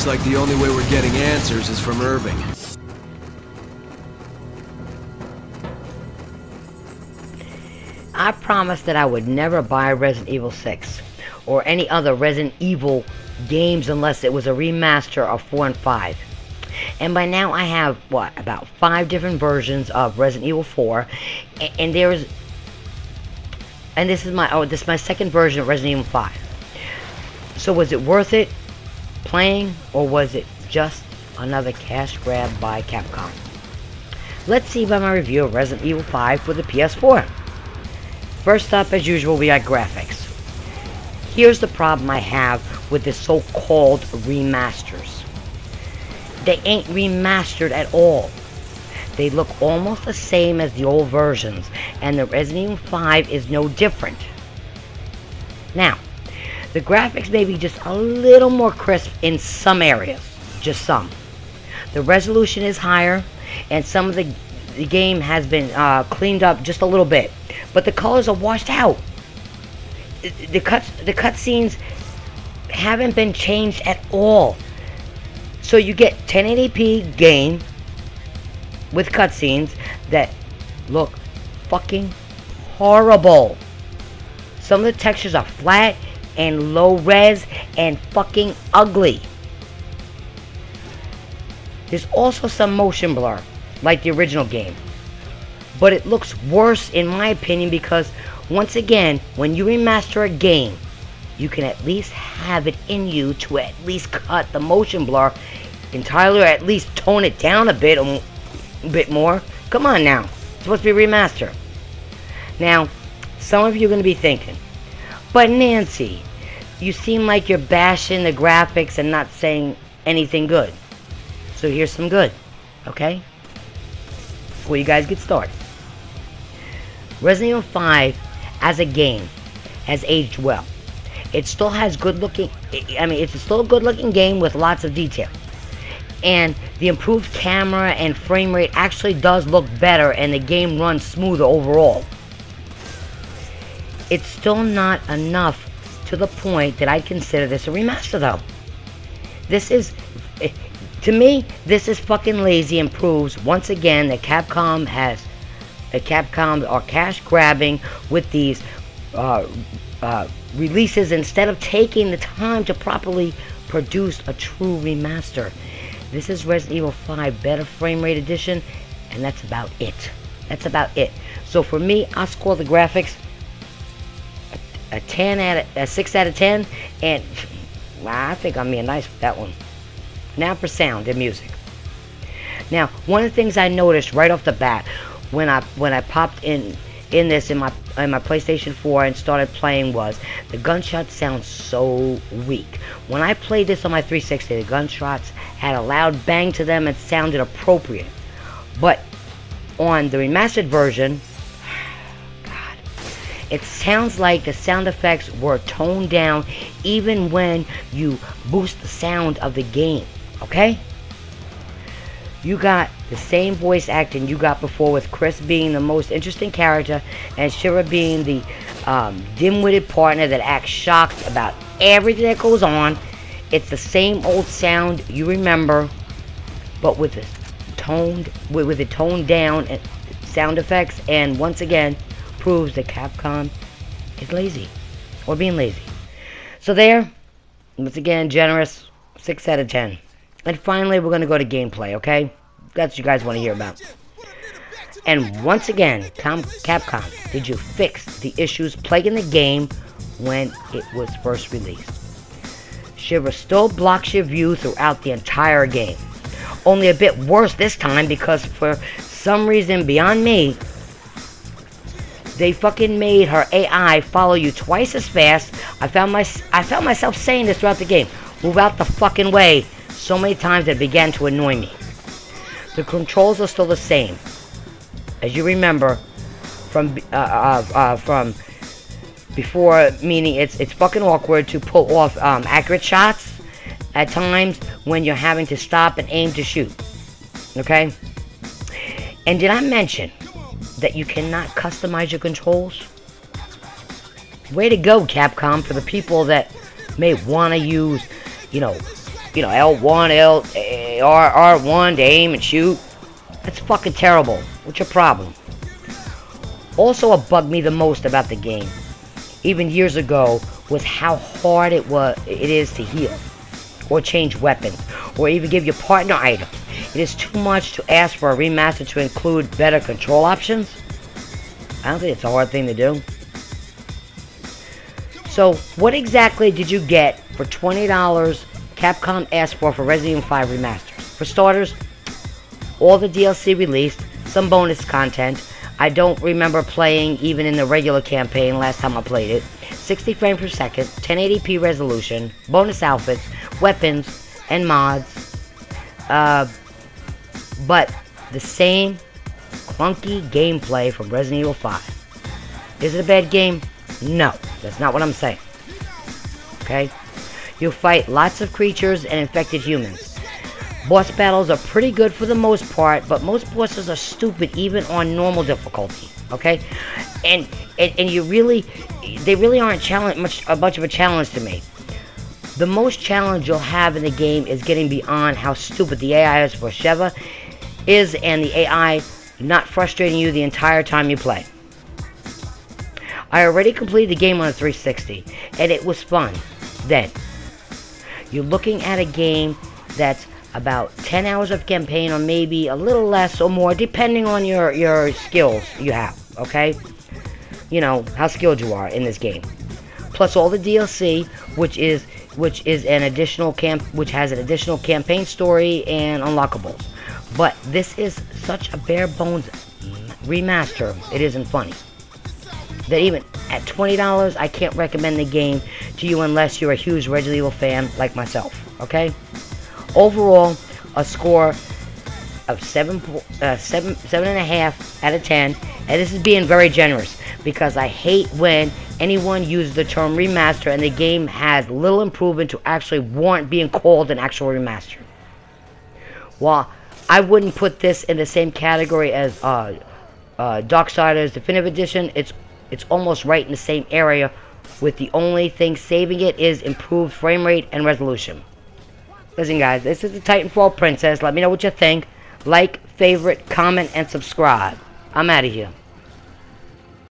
Looks like the only way we're getting answers is from Irving. I promised that I would never buy Resident Evil 6 or any other Resident Evil games unless it was a remaster of 4 and 5. And by now I have, what, about 5 different versions of Resident Evil 4, and this is my second version of Resident Evil 5. So was it worth it playing, or was it just another cash grab by Capcom? Let's see by my review of Resident Evil 5 for the PS4. First up, as usual, we got graphics. Here's the problem I have with the so-called remasters. They ain't remastered at all. They look almost the same as the old versions, and the Resident Evil 5 is no different. Now, the graphics may be just a little more crisp in some areas, just some. The resolution is higher, and some of the game has been cleaned up just a little bit, but the colors are washed out. The cutscenes haven't been changed at all. So you get 1080p game with cutscenes that look fucking horrible. Some of the textures are flat and low res and fucking ugly. There's also some motion blur, like the original game. But it looks worse in my opinion because, once again, when you remaster a game, you can at least have it in you to at least cut the motion blur entirely, or at least tone it down a bit more. Come on now, it's supposed to be remastered. Now, some of you are going to be thinking, but Nancy, you seem like you're bashing the graphics and not saying anything good. So here's some good, okay? Before you guys get started. Resident Evil 5 as a game has aged well. It still has good looking, it's still a good looking game with lots of detail. And the improved camera and frame rate actually does look better, and the game runs smoother overall. It's still not enough to the point that I consider this a remaster though. This is, to me, this is fucking lazy and proves once again that Capcom are cash grabbing with these releases instead of taking the time to properly produce a true remaster. This is Resident Evil 5 better frame rate edition, and that's about it. That's about it. So for me, I'll score the graphics a 6 out of 10, and I think I'm being nice with that one. Now for sound and music. Now, one of the things I noticed right off the bat when I popped in my PlayStation 4 and started playing was the gunshots sound so weak. When I played this on my 360, the gunshots had a loud bang to them and sounded appropriate. But on the remastered version, God, it sounds like the sound effects were toned down even when you boost the sound of the game, okay? You got the same voice acting you got before, with Chris being the most interesting character and Shira being the dim-witted partner that acts shocked about everything that goes on. It's the same old sound you remember, but with the toned down sound effects, and once again proves that Capcom is lazy, or being lazy. So there, once again, generous 6 out of 10. And finally, we're going to go to gameplay, okay? That's what you guys want to hear about. And once again, Capcom, did you fix the issues plaguing the game when it was first released? Shira still blocks your view throughout the entire game. Only a bit worse this time, because for some reason beyond me, they fucking made her AI follow you twice as fast. I found myself saying this throughout the game. Move out the fucking way. So many times that it began to annoy me. The controls are still the same, as you remember from before. Meaning it's fucking awkward to pull off accurate shots at times when you're having to stop and aim to shoot. Okay. And did I mention that you cannot customize your controls? Way to go, Capcom, for the people that may want to use, you know, you know, L1, R1 to aim and shoot. That's fucking terrible. What's your problem? Also, what bugged me the most about the game, even years ago, was how hard it is to heal, or change weapons, or even give your partner items. It is too much to ask for a remaster to include better control options. I don't think it's a hard thing to do. So, what exactly did you get for $20 Capcom asked for Resident Evil 5 Remastered? For starters, all the DLC released, some bonus content. I don't remember playing even in the regular campaign last time I played it. 60 frames per second, 1080p resolution, bonus outfits, weapons, and mods. But the same clunky gameplay from Resident Evil 5. Is it a bad game? No, that's not what I'm saying. Okay? You fight lots of creatures and infected humans. Boss battles are pretty good for the most part, but most bosses are stupid even on normal difficulty. Okay? And they really aren't much of a challenge to me. The most challenge you'll have in the game is getting beyond how stupid the AI is for Sheva is, and the AI not frustrating you the entire time you play. I already completed the game on a 360, and it was fun. Then, you're looking at a game that's about 10 hours of campaign, or maybe a little less or more, depending on your skills you have, okay? You know, how skilled you are in this game. Plus all the DLC, which has an additional campaign story and unlockables. But this is such a bare bones remaster, it isn't funny. That even at $20, I can't recommend the game to you unless you're a huge Resident Evil fan like myself, okay? Overall, a score of 7.5 out of 10, and this is being very generous, because I hate when anyone uses the term remaster and the game has little improvement to actually warrant being called an actual remaster. While I wouldn't put this in the same category as Darksiders Definitive Edition, it's almost right in the same area, with the only thing saving it is improved frame rate and resolution. Listen guys, this is the TitanFallPrincess. Let me know what you think. Like, favorite, comment, and subscribe. I'm out of here.